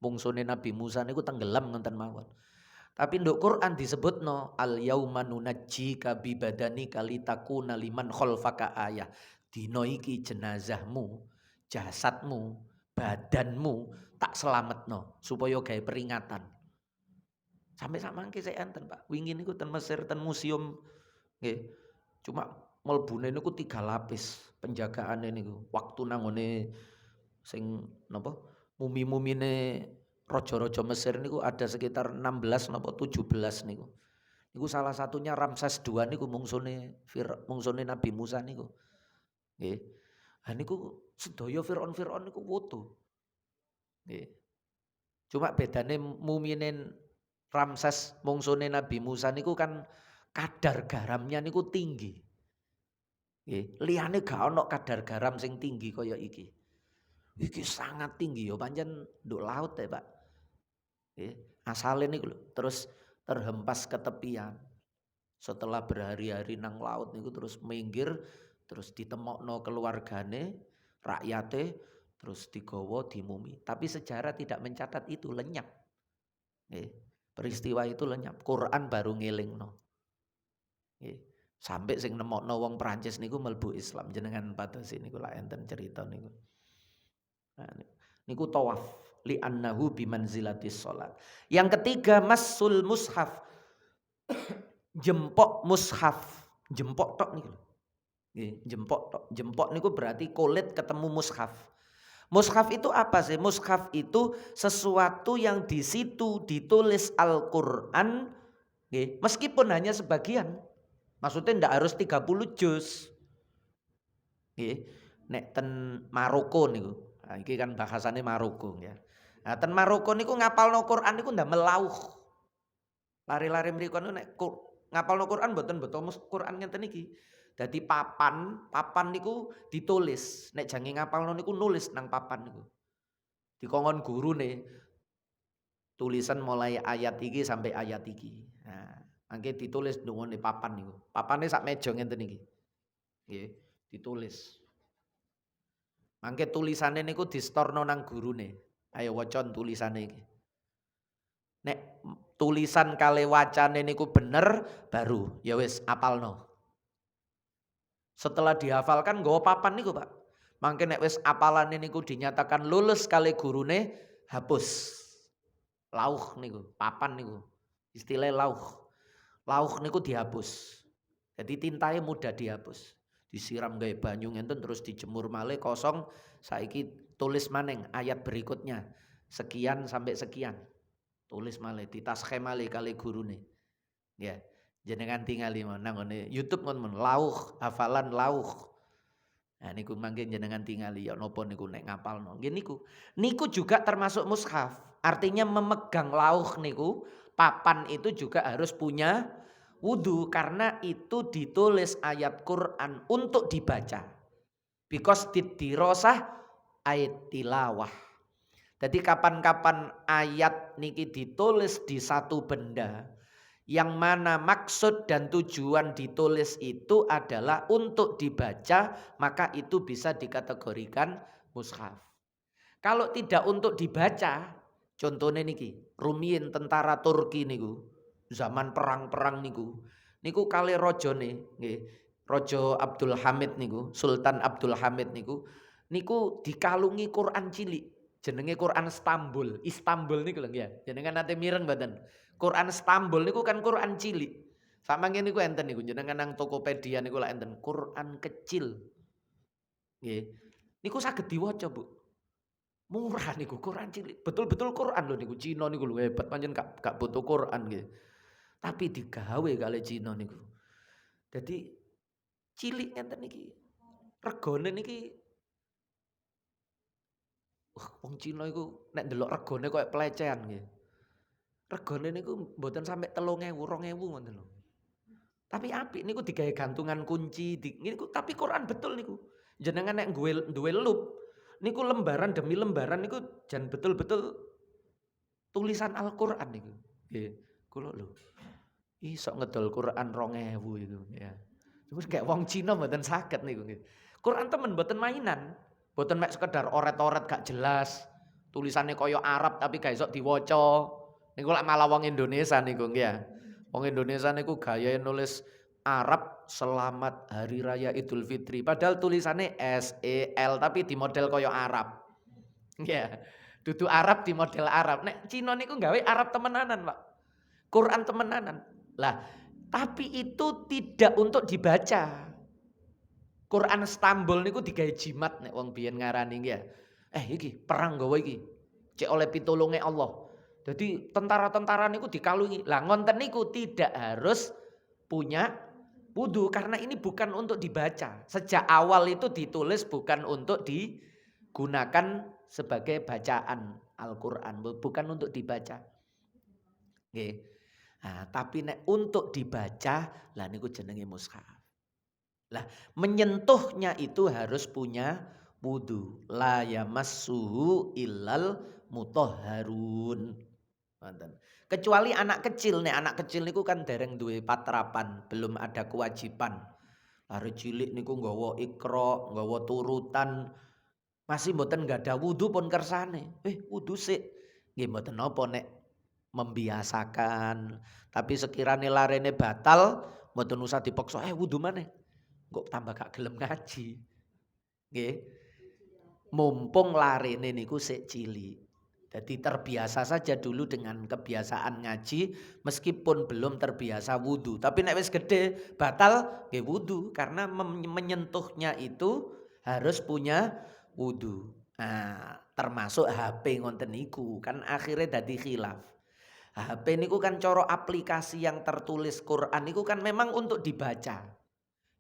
Mungsune Nabi Musa niku tenggelam ngenten mawon. Tapi nduk Quran disebutno al yauma nunajjika bi badanika litakuna liman khalfaka ayah. Dino iki jenazahmu, jasadmu, badanmu tak selametno supaya gawe peringatan. Sampai sak mangke saya enten Pak. Wingi niku ten Mesir ten museum nggih. Cuma mlebune niku 3 lapis penjagaane niku. Waktu nangone sing napa mumi-mumine raja-raja Mesir niku ada sekitar 16 napa 17 niku. Niku salah satunya Ramses II niku mungsune Nabi Musa niku. Nggih. Ha niku sedaya Firaun niku wutu. Nggih. Cuma bedane mumine Ramses mungsune Nabi Musa niku kan kadar garamnya niku tinggi. Nggih, liyane gak ono kadar garam sing tinggi kaya iki. Iki sangat tinggi ya pancen nduk laut ya, Pak. Nggih, asale niku lho, terus terhempas ke tepian. Setelah berhari-hari nang laut niku terus minggir, terus ditemokno keluargane, rakyate, terus digawa dimumi. Tapi sejarah tidak mencatat itu, lenyap. Nggih, peristiwa itu lenyap. Quran baru ngelingno. Nggih. Sampai sing nemokno wong Prancis niku mlebu Islam jenengan padosi niku lak enten cerita niku. Nah, niku tawaf li annahu bimanzilatis salat. Yang ketiga masul mushaf. Jempok mushaf. Jempok tok niku. Nggih, jempok tok. Jempok niku berarti kulit ketemu mushaf. Mushaf itu apa sih? Mushaf itu sesuatu yang di situ ditulis Al-Qur'an nggih, meskipun hanya sebagian. Maksudnya ndak harus 30 juz. Nggih. Nek ten Maroko niku. Nah, iki kan bahasane Maroko ya. Nah, ten Maroko niku ngapalno Quran niku ndak melauh. Lari-lari mriku nek ngapalno Quran mboten Quran ngenten iki. Dadi papan niku ditulis. Nek jange ngapalno niku nulis nang papan niku. Dikongkon gurune tulisan mulai ayat iki sampai ayat iki. Nah, mangke ditulis ndungone papan niku. Papane sak meja ngenten iki. Nggih, ditulis. Mangke tulisane niku distorno nang gurune. Ayo waca tulisane iki. Nek tulisan kale wacane niku bener baru ya wis apalno. Setelah dihafalkan nggawa papan niku, Pak. Mangke nek wis apalane niku dinyatakan lulus kali gurune hapus. Lauh niku, papan niku. Istilah lauh. Lauh niku dihapus. Jadi tintanya mudah dihapus. Disiram gawe banyu ngenten terus dijemur malih kosong, saiki tulis maneng ayat berikutnya. Sekian sampai sekian. Tulis malih ditaskhe malih kali gurune. Ya. Jenengan tingali nang ngene YouTube ngono lauh, hafalan lauh. Nah niku mangke jenengan tingali ya napa niku nek ngapalno. Nggih niku. Niku juga termasuk mushaf. Artinya memegang lauh niku, papan itu juga harus punya wudu karena itu ditulis ayat Quran untuk dibaca. Because didirosah ayat tilawah. Jadi kapan-kapan ayat niki ditulis di satu benda, Yang mana maksud dan tujuan ditulis itu adalah untuk dibaca, maka itu bisa dikategorikan mushaf. Kalau tidak untuk dibaca, contohnya niki, rumiyin tentara Turki niku, zaman perang-perang niku kali rajane nggih, Raja Abdul Hamid niku, Sultan Abdul Hamid niku dikalungi Quran cilik, jenenge Quran Istanbul. Istanbul niku lho ya, jenengan nate mireng mboten? Quran Istanbul niku kan Quran cilik. Samangke niku enten niku jenengan nang Tokopedia niku lak enten Quran kecil. Nggih. Niku saged diwaca, Bu. Murah niku Quran cilik. Betul-betul Quran lho niku. Cina niku lho hebat pancen gak butuh Quran nggih. Tapi digawe kali Cina niku. Jadi cilik ngenten niki. Regane niki wong Cina iku nek ndelok regane koyo pelecehan nggih. Regane niku mboten sampe 3.000, 2.000 ngoten lho. Tapi apik niku digawe gantungan kunci niku tapi Quran betul niku. Jenengan nek duwe lup niku lembaran demi lembaran niku jan betul-betul tulisan Al-Qur'an niku. Nggih, kula lho. Iso ngedol Quran 2.000 itu ya. Terus kayak wong Cina mboten saged niku nggih. Quran temen mboten mainan. Mboten mek sekedar oret-oret gak jelas. Tulisannya koyo Arab tapi gak iso diwaca. Niku lak malah wong Indonesia niku nggih ya. Wong Indonesia niku gayae nulis Arab selamat hari raya Idul Fitri. Padahal tulisannya SEL tapi di model koyo Arab. Ya, dudu Arab di model Arab. Nek Cina niku gawe Arab temenanan, Pak. Quran temenanan. Lah, tapi itu tidak untuk dibaca. Quran Istanbul niku digawe jimat nek wong biyen ngarani ya. Iki perang gawe iki. Cek oleh pitulunge Allah. Jadi tentara-tentara niku dikalungi. Lah ngonten niku tidak harus punya wudu karena ini bukan untuk dibaca. Sejak awal itu ditulis bukan untuk digunakan sebagai bacaan Al-Qur'an, bukan untuk dibaca. Nggih. Nah, tapi nek untuk dibaca lah niku jenenge mushaf. Lah menyentuhnya itu harus punya wudu. La yamassuhu illal mutahharun. Kecuali anak kecil nih, anak kecil niku kan dereng duwe patrapan, belum ada kewajiban. Lare cilik niku nggawa ikra, nggawa turutan, masih mboten ada wudu pun kersane. Wudu sik. Nggih mboten napa nek membiasakan. Tapi sekiranya larene batal, mboten usah dipaksa, wudu maneh. Kok tambah gak gelem ngaji. Nggih. Mumpung larene niku sik cilik. Jadi terbiasa saja dulu dengan kebiasaan ngaji meskipun belum terbiasa wudu. Tapi nek wis gede batal nggih wudu karena menyentuhnya itu harus punya wudu. Nah, termasuk HP ngonten niku kan akhirnya dadi khilaf. HP niku kan coro aplikasi yang tertulis Quran niku kan memang untuk dibaca.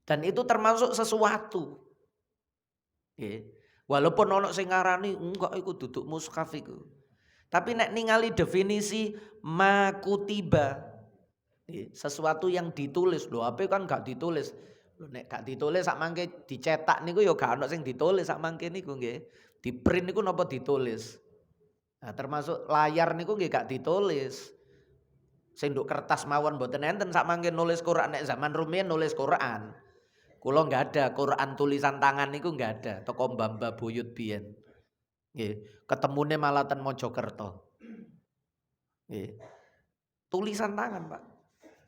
Dan itu termasuk sesuatu. Walaupun ono sing ngarani enggak iku duduk mushaf iku. Tapi nek ningali definisi makutiba, sesuatu yang ditulis. Lho apa kan gak ditulis. Lho nek gak ditulis sak mangke dicetak niku ya gak ono sing ditulis sak mangke niku nggih. Di print niku napa ditulis. Nah, termasuk layar niku nggih gak ditulis. Sing nduk kertas mawon mboten enten sak mangke nulis Quran nek zaman rumiyin nulis Quran. Kula nggak ada Quran tulisan tangan niku nggak ada. Toko Mbah Buyut biyen. Nggih, ketemune malah ten Mojokerto. Nggih. Tulisan tangan, Pak.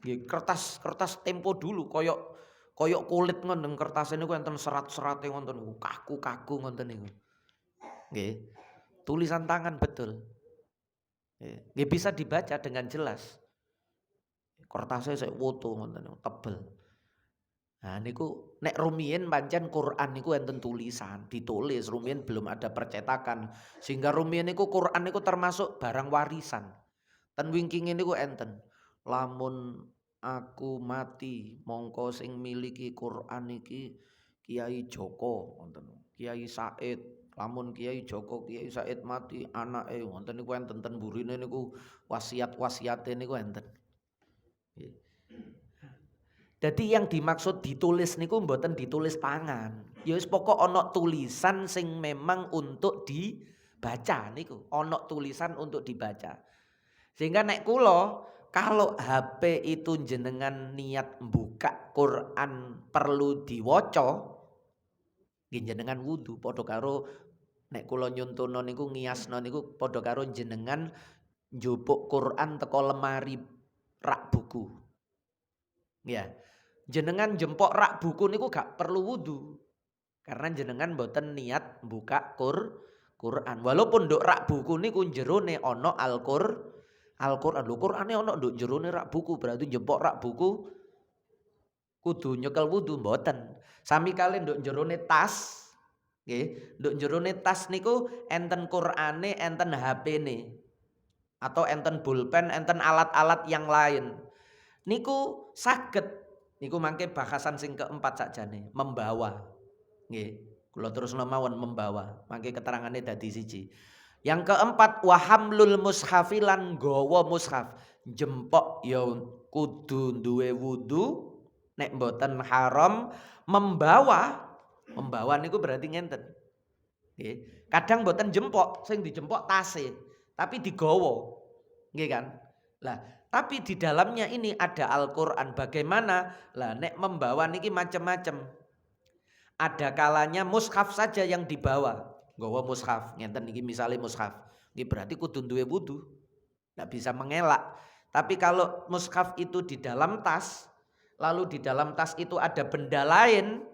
Nggih, kertas tempo dulu koyok kulit ngoten kertas niku enten serat-serate ngoten niku, kaku-kaku ngoten niku. Nggih. Tulisan tangan betul. Nggih bisa dibaca dengan jelas. Kertasnya sik foto ngoten niku, tebel. Nah niku nek rumiyin pancen Quran niku enten tulisan, ditulis, rumiyin belum ada percetakan. Sehingga rumiyin niku Quran niku termasuk barang warisan. Ten wingkinge niku enten. Lamun aku mati mongko sing miliki Quran iki Kiai Joko ngoten. Kiai Said, lamun Kiai Joko, Kiai Said mati anake ngoten niku enten ten burine niku wasiat-wasiate niku enten. Jadi yang dimaksud ditulis niku mboten ditulis tangan. Ya wis pokok ana tulisan sing memang untuk dibaca niku, ana tulisan untuk dibaca. Sehingga nek kula kalau HP itu jenengan niat buka Quran perlu diwaca, nggih jenengan wudu padha karo nek kula nyuntono niku ngiyasno niku padha karo jenengan njupuk Quran teko lemari rak buku. Ya. Jenengan jempok rak buku niku gak perlu wudu. Karena jenengan mboten niat buka Quran. Walaupun nduk rak buku niku jerone ana Al-Qur'an. Lho Qur'ane ana nduk jerone rak buku, berarti jempok rak buku kudu nyekel wudu mboten. Sami kali nduk jerone tas. Nggih, nduk jerone tas niku enten Qur'ane, enten HP-ne. Atau enten pulpen, enten alat-alat yang lain. Niku saged niku mangke bahasan sing keempat sakjane, membawa. Nggih, kula terusno mawon membawa. Mangke keterangane dadi siji. Yang keempat wa hamlul mushafi lan nggawa mushaf. Jempok ya kudu duwe wudu, nek mboten haram membawa. Membawa niku berarti ngenten. Nggih, kadang mboten jempok, sing dijempok tase, tapi digawa. Nggih kan? Lah, tapi di dalamnya ini ada Al-Qur'an. Bagaimana? Lah nek membawa niki macam-macam. Ada kalanya mushaf saja yang dibawa. Nggawa mushaf, ngenten niki misale mushaf. Nggih berarti kudu duwe wudu. Enggak bisa mengelak. Tapi kalau mushaf itu di dalam tas, lalu di dalam tas itu ada benda lain,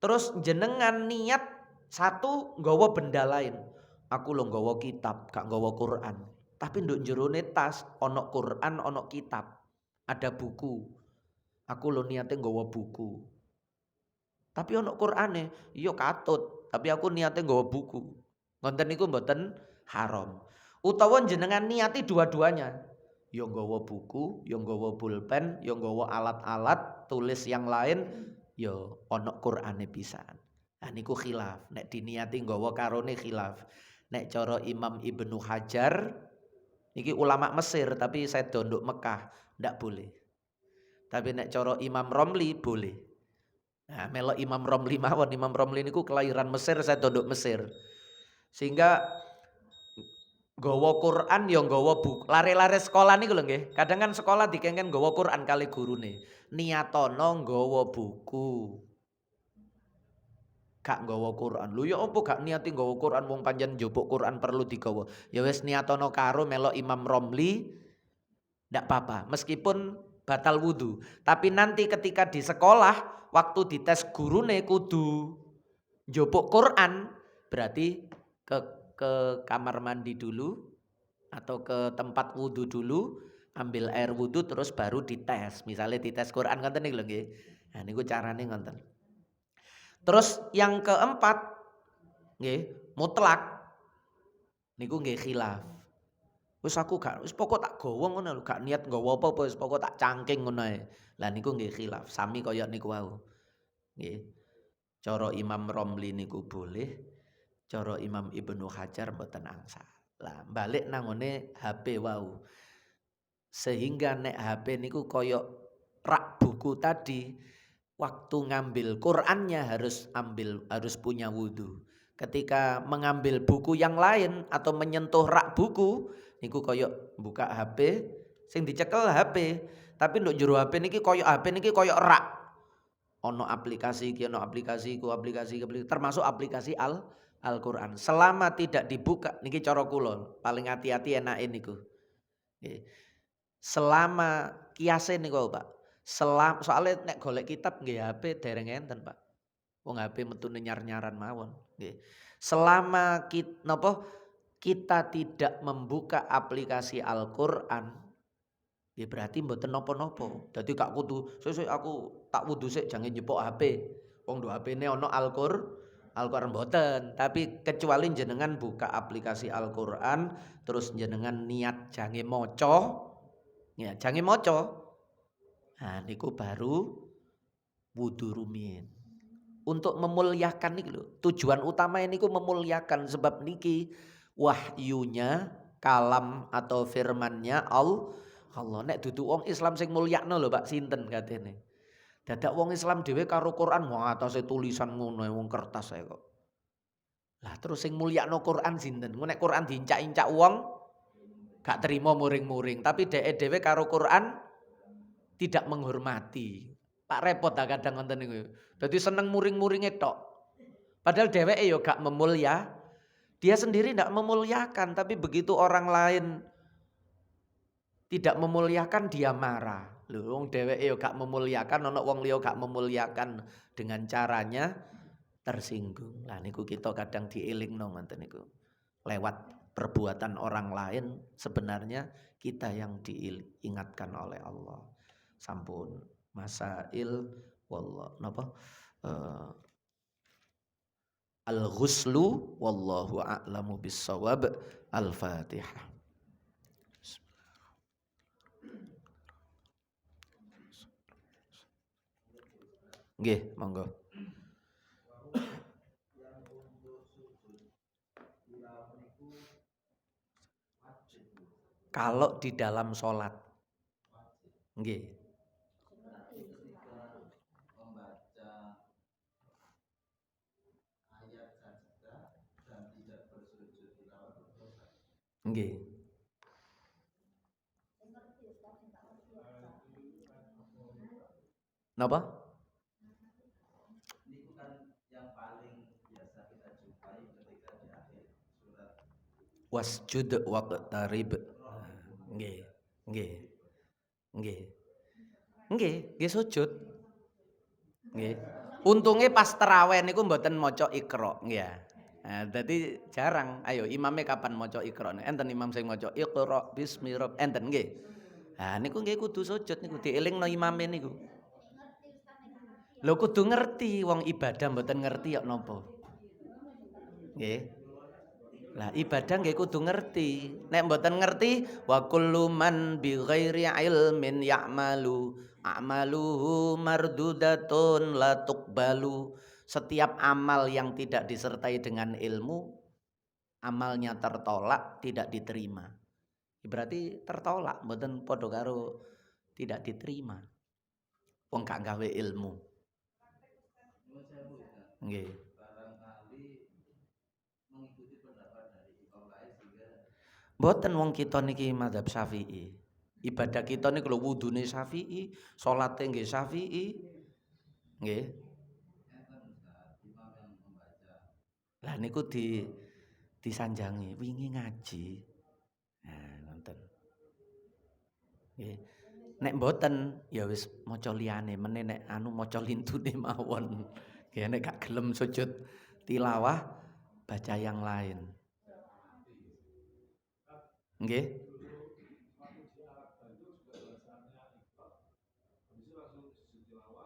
terus jenengan niat satu nggawa benda lain. Aku lho nggawa kitab, gak nggawa Quran. Tapi nduk jerone tas ana Quran, ana kitab, ada buku. Aku lho niate nggawa buku. Tapi ana Qur'ane, iya katut, tapi aku niate nggawa buku. Ngoten niku mboten haram. Utawa jenengan niati dua-duanya. Ya nggawa buku, ya nggawa pulpen, ya nggawa alat-alat tulis yang lain, ya ana Qur'ane pisan. Nah niku khilaf, nek diniati nggawa karone khilaf. Nek cara Imam Ibnu Hajar niki ulama Mesir tapi saya nduk Mekah ndak boleh. Tapi nek cara Imam Romli boleh. Nah, melok Imam Romli mawon. Imam Romli niku kelahiran Mesir, saya nduk Mesir. Sehingga nggawa Quran ya nggawa buku. Lare-lare sekolah niku lho nggih. Kadang kan sekolah dikengken nggawa Quran kali gurune. Niatono nggawa buku. Gak nggawa Quran. Lho ya apa gak niati nggawa Quran wong panjen njupuk Quran perlu digawa. Ya wis niatono karo melok Imam Romli ndak apa-apa meskipun batal wudu. Tapi nanti ketika di sekolah waktu dites gurune kudu njupuk Quran, berarti ke kamar mandi dulu atau ke tempat wudu dulu, ambil air wudu terus baru dites. Misalnya dites Quran ngoten niku lho nggih. Nah niku carane ngoten. Terus yang keempat nggih, mutlak. Niku nggih khilaf. Wis aku gak wis pokok tak gawa ngono lho, gak niat nggawa apa-apa wis pokok tak cangking ngono ae. Lah niku nggih khilaf, sami kaya niku wau. Nggih. Cara Imam Romli niku boleh, cara Imam Ibnu Hajar mboten angsal. Lah balik nang ngene HP wau. Sehingga nek HP niku kaya rak buku tadi. Waktu ngambil Qur'annya harus punya wudu. Ketika mengambil buku yang lain atau menyentuh rak buku, niku koyok buka HP, sing dicekel HP. Tapi nduk jero HP niki koyok rak. Ono aplikasi iki, ono aplikasi termasuk aplikasi Al-Qur'an. Selama tidak dibuka, niki cara kula, paling hati-hati enake niku. Selama kiase niku Pak. Soalnya nek golek kitab nggih HP dereng enten, Pak. Wong HP metune nyar-nyaran mawon, nggih. Selama kita tidak membuka aplikasi Al-Qur'an, ya berarti mboten napa-napa. Dadi gak kudu sesuk aku tak wudu sik jangan njupuk HP. Wong nduk HP-ne ana Al-Qur'an mboten, tapi kecuali jenengan buka aplikasi Al-Qur'an terus jenengan niat jange maca, ya jange maca. Nah niku baru wudu rumiyin. Untuk memuliakan niki lho. Tujuan utama niku memuliakan sebab niki wahyunya kalam atau firmannya Allah. Nek dudu wong Islam sing mulyakno lho Pak sinten katene. Dadak wong Islam dhewe karo Quran wah atase tulisan ngono wong kertas ae kok. Lah terus sing mulyakno Quran sinten? Nek Quran diincak-incak wong Gak terima muring-muring, tapi dhewe karo Quran tidak menghormati. Pak repot ta kadang ngoten niku. Dadi seneng muring-muringe tok. Padahal dheweke ya gak memulya. Dia sendiri tidak memuliakan, tapi begitu orang lain tidak memuliakan dia marah. Lho wong dheweke ya gak memuliakan, ana wong liya gak memuliakan dengan caranya tersinggung. Lah niku kita kadang dielingno ngoten niku. Lewat perbuatan orang lain sebenarnya kita yang diingatkan oleh Allah. Sampun masail wallah napa al-ghuslu wallahu a'lamu bis-shawab. Al-Fatihah. Nggih, monggo. Kalau di dalam sholat, nggih. Nggih. Napa? Itu kan yang paling biasa kita jumpai ketika di akhir surat wasjud waqtarib. Nggih. Nggih. Nggih. Nggih, nggih sujud. Nggih. Untunge pas tarawih niku mboten maca Iqra, nggih. Nah, dadi jarang. Ayo imame kapan maca Iqra? Enten imam sing maca Iqra bismi rabb enten nggih. Nah niku nggih kudu sujud niku dielingno imame niku. Lho kudu ngerti wong ibadah mboten ngerti kok napa. Nggih. Lah ibadah nggih kudu ngerti. Nek mboten ngerti wa kullu man bi ghairi ilmin ya'malu a'maluhu mardudatun la tuqbalu. Setiap amal yang tidak disertai dengan ilmu amalnya tertolak, tidak diterima. Berarti tertolak mboten padha karo tidak diterima. Wong gak gawe ilmu. Nggih. Mboten wong kita niki mazhab Syafi'i. Ibadah kita niku lho wudune Syafi'i, salate nggih Syafi'i. Nggih. Lah niku disanjangi wingi ngaji. Nah, nonton. Nggih. Nek mboten ya wis maca liyane meneh nek anu maca lintune mawon. Nggih nek gak gelem sujud tilawah baca yang lain. Nggih.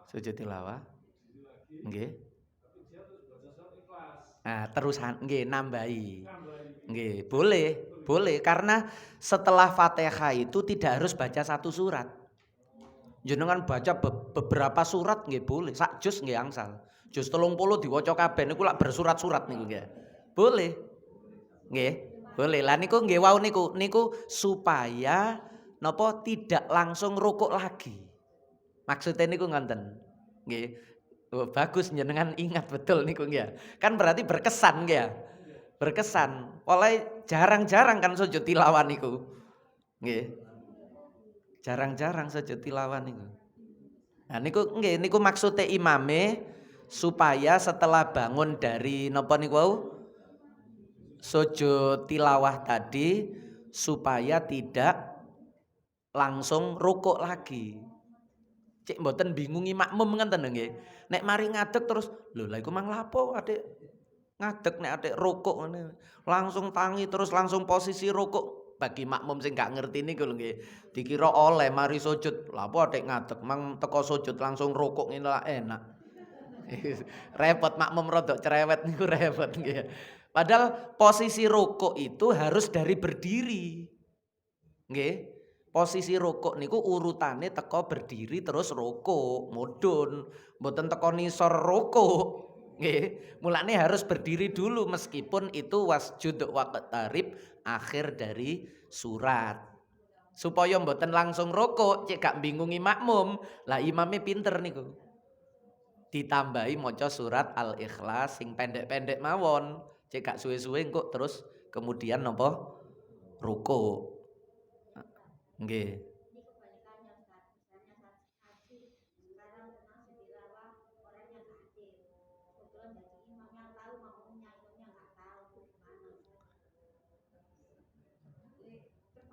Sujud tilawah. Nggih. Nah, terusan nggih nambahi. Nggih, boleh karena setelah Fatihah itu tidak harus baca satu surat. Jenengan baca beberapa surat nggih boleh, sak juz nggih angsal. Juz 30 diwaca kabeh niku lak bersurat-surat niku nggih. Boleh. Nggih, boleh. Lah niku nggih wau niku supaya napa tidak langsung rukuk lagi. Maksudnya niku ngoten. Nggih. Oh, bagus jenengan ingat betul niku nggih. Kan berarti berkesan nggih ya. Berkesan. Oleh jarang-jarang kan sujud tilawah niku. Nggih. Jarang-jarang sujud tilawah niku. Nah niku nggih niku maksude imame supaya setelah bangun dari napa niku wau sujud tilawah tadi supaya tidak langsung rukuk lagi. Cek mboten bingungi makmum ngenten nggih. Nek mari ngadeg terus lho lha iku mang lapo Adik ngadeg nek Adik rukuk ngene. Langsung tangi terus langsung posisi rukuk. Bagi makmum sing gak ngerti niku lho nggih. Dikira oleh mari sujud. Lha apa Adik ngadeg mang teko sujud langsung rukuk ngene lah enak. Repot makmum rodok cerewet niku repot nggih. Padahal posisi rukuk itu harus dari berdiri. Nggih. Posisi rukuk niku urutane teko berdiri terus rukuk, mudhun, mboten teko nisor rukuk. Nggih, mulane harus berdiri dulu meskipun itu wasjud waqtarib akhir dari surat. Supaya mboten langsung rukuk, cek gak bingungi makmum. Lah imame pinter niku. Ditambahi maca surat Al-Ikhlas sing pendek-pendek mawon. Cek gak suwe-suwe kok terus kemudian napa rukuk. Nggih.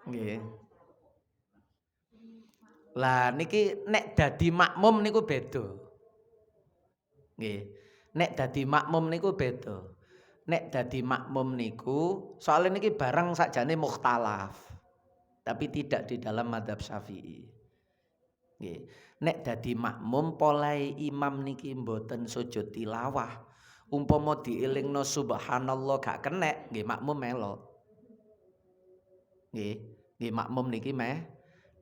Nggih. Lah niki nek dadi makmum niku beda. Nggih. Nek dadi makmum niku beda. Nek dadi makmum niku soalnya niki barang sakjane mukhtalaf. Tapi tidak di dalam madzhab Syafi'i. Nggih. Nek dadi makmum polahe imam niki mboten sujud tilawah. Umpama dielingno subhanallah gak kenek, nggih makmum melok. Nggih. Nggih makmum niki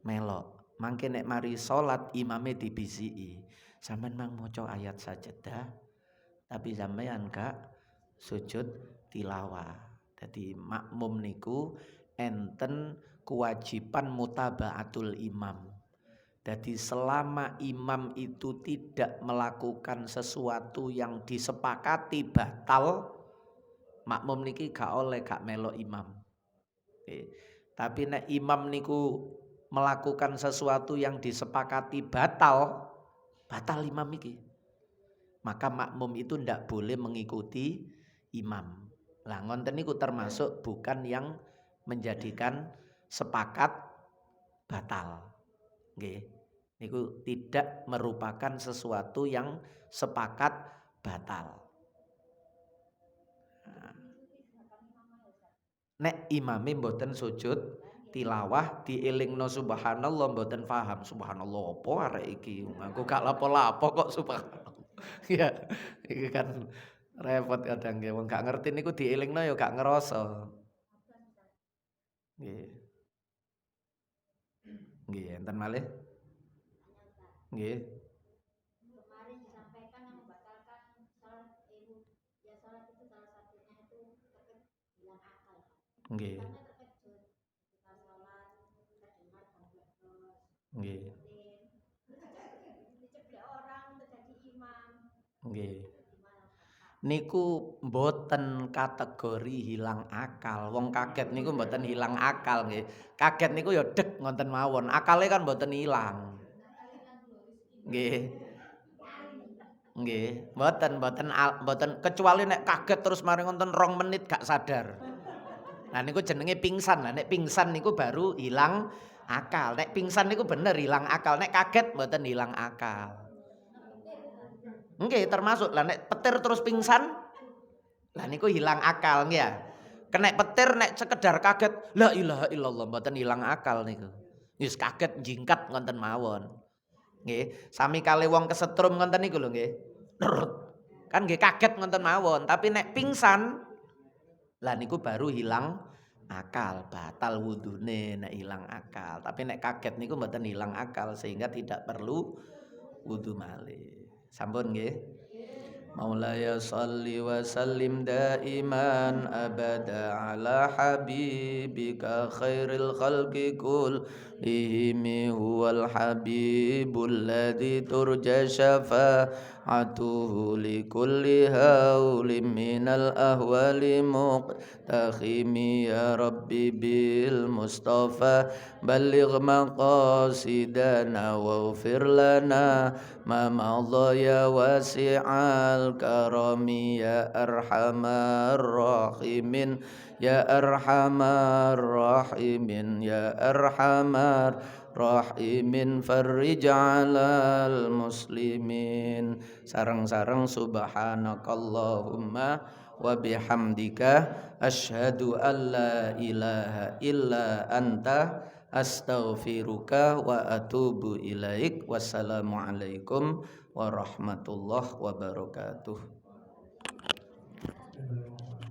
melok. Mangke nek mari salat imame dibisiki. Sampeyan mang maca ayat sajadah tapi sampeyan gak sujud tilawah. Jadi makmum niku enten kewajiban mutabaatul imam. Jadi selama imam itu tidak melakukan sesuatu yang disepakati batal, makmum niki gak oleh gak melok imam. Tapi nek imam niku melakukan sesuatu yang disepakati batal imam iki. Maka makmum itu ndak boleh mengikuti imam. Lah ngonten niku termasuk bukan yang menjadikan sepakat batal. Nggih. Niku tidak merupakan sesuatu yang sepakat batal. Nek imame mboten sujud tilawah dielingno subhanallah mboten paham subhanallah apa arek iki aku gak lapo-lapo kok subhanallah. Ya, iki kan repot kadang nggih wong gak ngerti niku dielingno ya gak ngerasa. Nggih. Nggih, enten malih? Nggih. Kemarin disampaikan yang membatalkan salat salat itu salah satunya itu hilang akal. Nggih. Nggih. Nggih. Niku mboten kategori hilang akal. Wong kaget niku mboten hilang akal nggih. Kaget niku ya dek ngoten mawon. Akale kan mboten ilang. Nggih. Nggih, mboten kecuali nek kaget terus mari ngonten 2 menit gak sadar. Nah niku jenenge pingsan. Lah nek pingsan niku baru hilang akal. Nek pingsan niku bener hilang akal. Nek kaget mboten hilang akal. Nggih, termasuk lah nek petir terus pingsan. Lah niku hilang akal nggih ya. Kenek petir nek sekedar kaget, la ilaha illallah mboten hilang akal niku. Wis kaget jingkat ngonten mawon. Nggih, sami kali wong kesetrum ngonten niku lho nggih. Kan nggih kaget ngonten mawon, tapi nek pingsan lah niku baru hilang akal, batal wudune nek hilang akal. Tapi nek kaget niku mboten hilang akal sehingga tidak perlu wudu malih. Sampun nggih. Maulaya salli wa sallim daiman abada ala habibika khairil khalqi kullihim huwal habibul ladzi turja syafa'atuhu likulli haulim minal ahwali muqtakhimi ya rabbi bil mustafa balligh maqasidana waghfir lana ma madha ya wasi'al karami ya arhamar rahimin ya arhamar rahimin ya arhamar rahimin farrij 'alal muslimin. Sareng-sareng subhanakallahumma wa bihamdika asyhadu an la ilaha illa anta astaghfiruka wa atubu ilaik. Wassalamualaikum warahmatullahi wabarakatuh.